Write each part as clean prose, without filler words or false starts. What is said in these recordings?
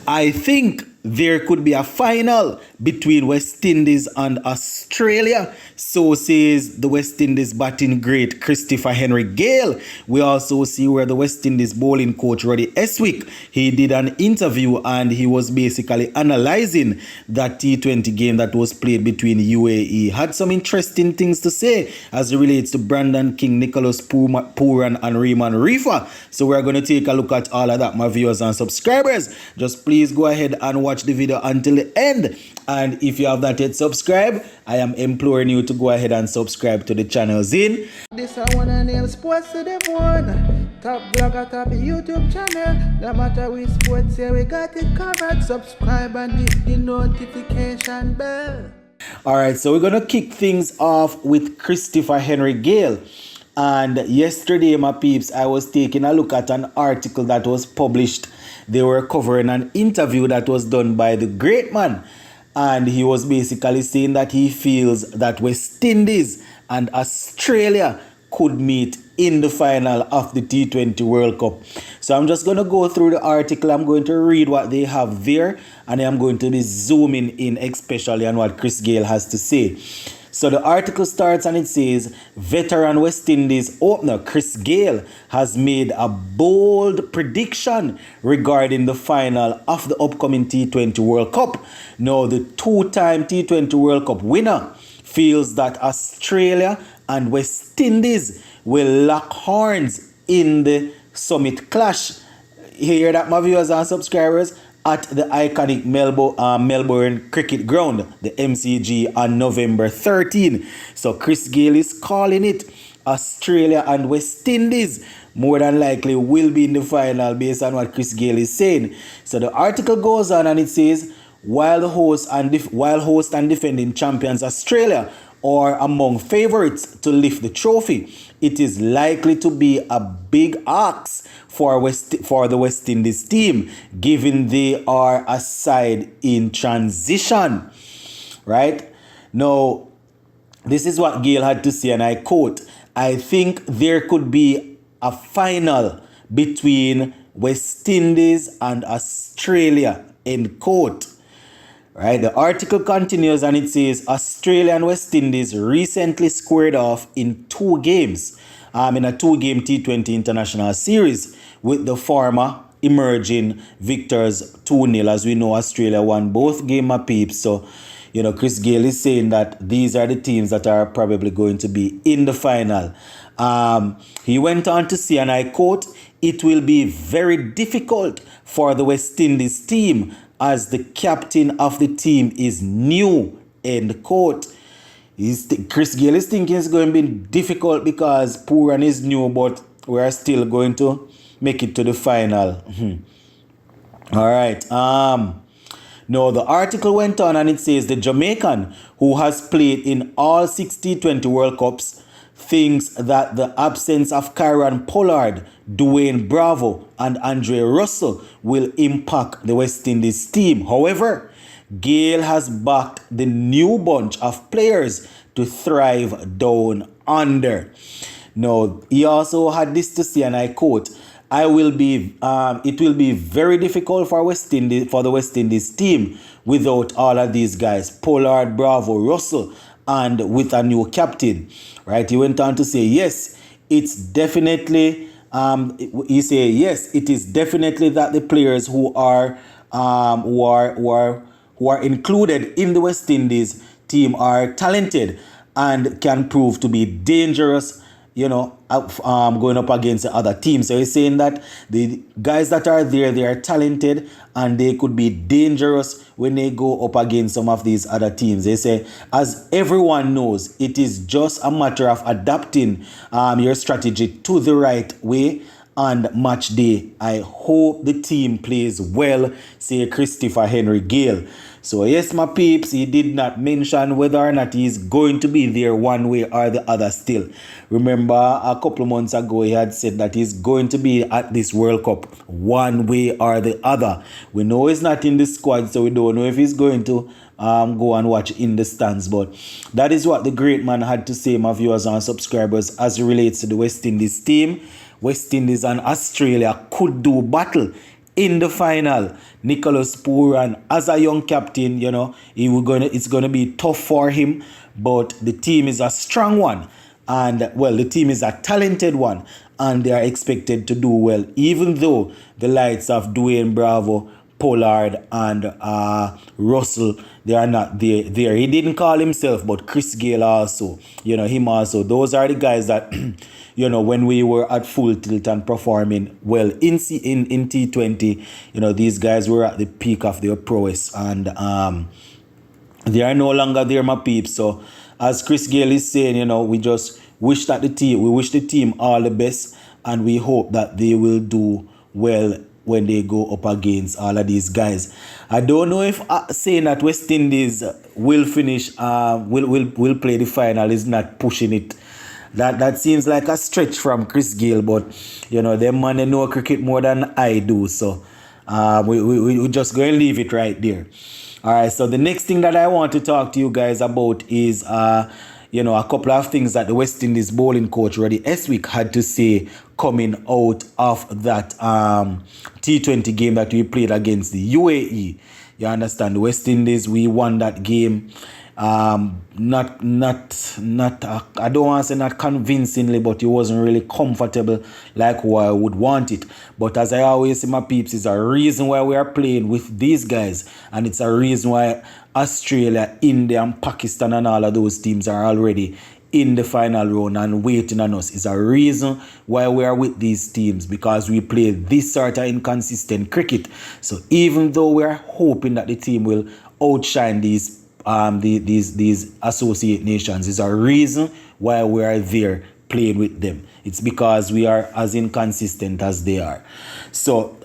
I think there could be a final between West Indies and Australia. So says the West Indies batting great Christopher Henry Gayle. We also see where the West Indies bowling coach Roddy Estwick, he did an interview and he was basically analyzing that T20 game that was played between UAE. Had some interesting things to say as it relates to Brandon King, Nicholas Pooran and Rayman Reefer. So we're going to take a look at all of that, my viewers and subscribers. Just please go ahead and watch the video until the end. And if you have not yet subscribed, I am imploring you to go ahead and subscribe to the channel Zin. This I wanna nail sports to the bone. Top blogger, top YouTube channel. No matter which sports here, we got it covered. Subscribe and hit the notification bell. Alright, so we're gonna kick things off with Christopher Henry Gayle. And yesterday, my peeps, I was taking a look at an article that was published. They were covering an interview that was done by the great man. And he was basically saying that he feels that West Indies and Australia could meet in the final of the T20 World Cup. So I'm just going to go through the article. I'm going to read what they have there. And I'm going to be zooming in especially on what Chris Gayle has to say. So the article starts and it says, veteran West Indies opener Chris Gayle has made a bold prediction regarding the final of the upcoming T20 World Cup. Now, the two-time T20 World Cup winner feels that Australia and West Indies will lock horns in the summit clash. Hear that, my viewers and subscribers? At the iconic Melbourne Cricket Ground, the MCG, on November 13. So Chris Gayle is calling it. Australia and West Indies more than likely will be in the final based on what Chris Gayle is saying. So the article goes on and it says, while host and defending champions Australia are among favourites to lift the trophy, it is likely to be a big ask for the West Indies team, given they are a side in transition. Right? Now, this is what Gayle had to say, and I quote, I think there could be a final between West Indies and Australia, end quote. Right, the article continues and it says Australia and West Indies recently squared off in 2 games in a 2-game T20 international series, with the former emerging victors 2-0. As we know, Australia won both games, my peeps. So, you know, Chris Gayle is saying that these are the teams that are probably going to be in the final. He went on to say, and I quote, it will be very difficult for the West Indies team as the captain of the team is new, end quote. Chris Gayle is thinking it's going to be difficult because Pooran is new, but we are still going to make it to the final. All right. No, the article went on and it says the Jamaican, who has played in all 6 T20 World Cups, thinks that the absence of Kieran Pollard, Dwayne Bravo and Andre Russell will impact the West Indies team. However, Gayle has backed the new bunch of players to thrive down under. Now, he also had this to say, and I quote, it will be very difficult for the West Indies team without all of these guys, Pollard, Bravo, Russell, and with a new captain. Right? He went on to say, yes, it's definitely it is definitely that the players who are included in the West Indies team are talented and can prove to be dangerous, you know, going up against the other teams. So he's saying that the guys that are there, they are talented and they could be dangerous when they go up against some of these other teams. They say, as everyone knows, it is just a matter of adapting your strategy to the right way on match day. I hope the team plays well, say Christopher Henry Gayle. So yes, my peeps, he did not mention whether or not he's going to be there one way or the other still. Remember, a couple of months ago, he had said that he's going to be at this World Cup one way or the other. We know he's not in the squad, so we don't know if he's going to go and watch in the stands. But that is what the great man had to say, my viewers and subscribers, as it relates to the West Indies team. West Indies and Australia could do battle in the final. Nicholas Pooran, as a young captain, it's gonna be tough for him, but the team is a strong one. And well, the team is a talented one, and they are expected to do well, even though the likes of Dwayne Bravo, Pollard, and Russell, they are not there. He didn't call himself, but Chris Gayle also, him also. Those are the guys that, when we were at full tilt and performing well in T20, these guys were at the peak of their prowess, and they are no longer there, my peeps. So as Chris Gayle is saying, we just wish the team all the best, and we hope that they will do well when they go up against all of these guys. I don't know if saying that West Indies will finish, will play the final is not pushing it. That seems like a stretch from Chris Gayle, but them man, they know cricket more than I do, so we just going to leave it right there. All right, so the next thing that I want to talk to you guys about is a couple of things that the West Indies bowling coach Roddy Estwick had to say coming out of that T20 game that we played against the UAE. You understand? The West Indies, we won that game. Not I don't want to say not convincingly, but it wasn't really comfortable like who I would want it. But as I always say, my peeps, it's a reason why we are playing with these guys, and it's a reason why Australia, India, and Pakistan and all of those teams are already in the final round and waiting on us. Is a reason why we are with these teams, because we play this sort of inconsistent cricket. So even though we are hoping that the team will outshine these associate nations, is a reason why we are there playing with them. It's because we are as inconsistent as they are. So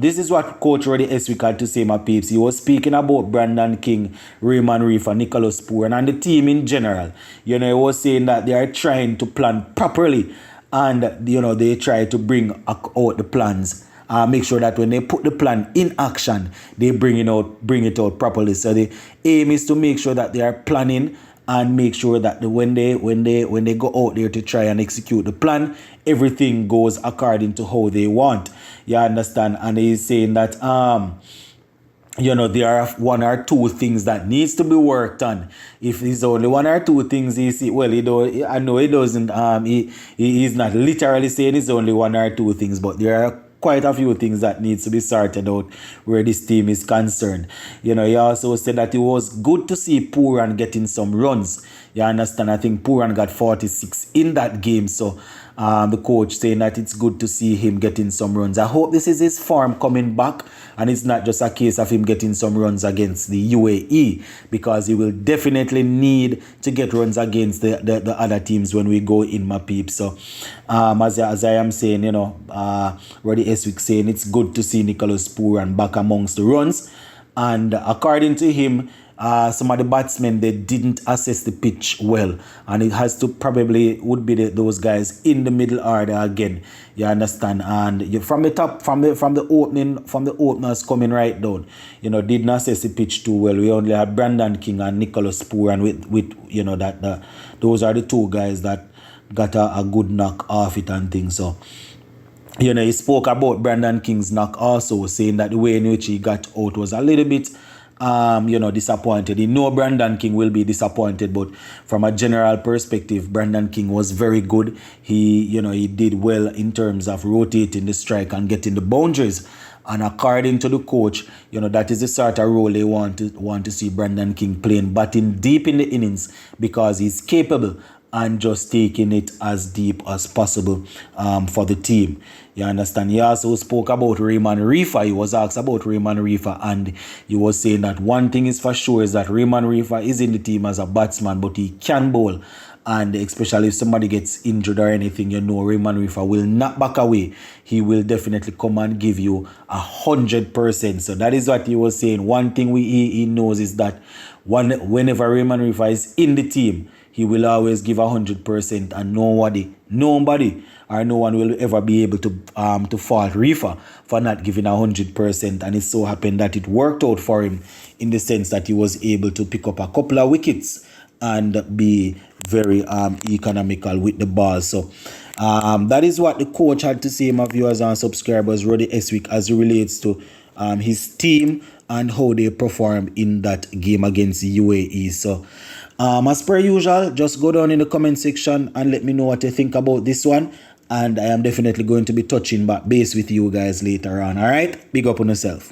this is what Coach Roddy Estwick had to say, my peeps. He was speaking about Brandon King, Raymond Reefer, Nicholas Pooran, and the team in general. He was saying that they are trying to plan properly, and they try to bring out the plans. Make sure that when they put the plan in action, they bring it out properly. So the aim is to make sure that they are planning and make sure that when they go out there to try and execute the plan, everything goes according to how they want. You understand? And he's saying that there are one or two things that needs to be worked on. If it's only one or two things, I know he doesn't. He's not literally saying it's only one or two things, but there are quite a few things that needs to be sorted out where this team is concerned. He also said that it was good to see Pooran getting some runs. You understand? I think Pooran got 46 in that game. So the coach saying that it's good to see him getting some runs. I hope this is his form coming back, and it's not just a case of him getting some runs against the UAE, because he will definitely need to get runs against the other teams when we go in, my peeps. So as I am saying, Roddy Estwick saying it's good to see Nicholas Pooran back amongst the runs. And according to him, some of the batsmen, they didn't assess the pitch well, and it has to would be those guys in the middle order again. You understand? And from the top, from the openers coming right down, didn't assess the pitch too well. We only had Brandon King and Nicholas Pooran with those are the two guys that got a good knock off it and things. So he spoke about Brandon King's knock also, saying that the way in which he got out was a little bit disappointed. He know Brandon King will be disappointed, but from a general perspective, Brandon King was very good. He did well in terms of rotating the strike and getting the boundaries. And according to the coach, that is the sort of role they want to see Brandon King playing, batting deep in the innings, because he's capable and just taking it as deep as possible for the team. You understand? He also spoke about Raymond Reefer. He was asked about Raymond Reefer, and he was saying that one thing is for sure is that Raymond Reefer is in the team as a batsman, but he can bowl. And especially if somebody gets injured or anything, Raymond Reefer will not back away. He will definitely come and give you 100%. So that is what he was saying. One thing he knows is that whenever Raymond Reefer is in the team, he will always give 100%, and nobody or no one will ever be able to fault Reefer for not giving 100%. And it so happened that it worked out for him in the sense that he was able to pick up a couple of wickets and be very economical with the ball. So That is what the coach had to say, my viewers and subscribers, Roddy Estwick, as it relates to his team and how they performed in that game against the UAE. So, as per usual, just go down in the comment section and let me know what you think about this one. And I am definitely going to be touching back base with you guys later on. All right, big up on yourself.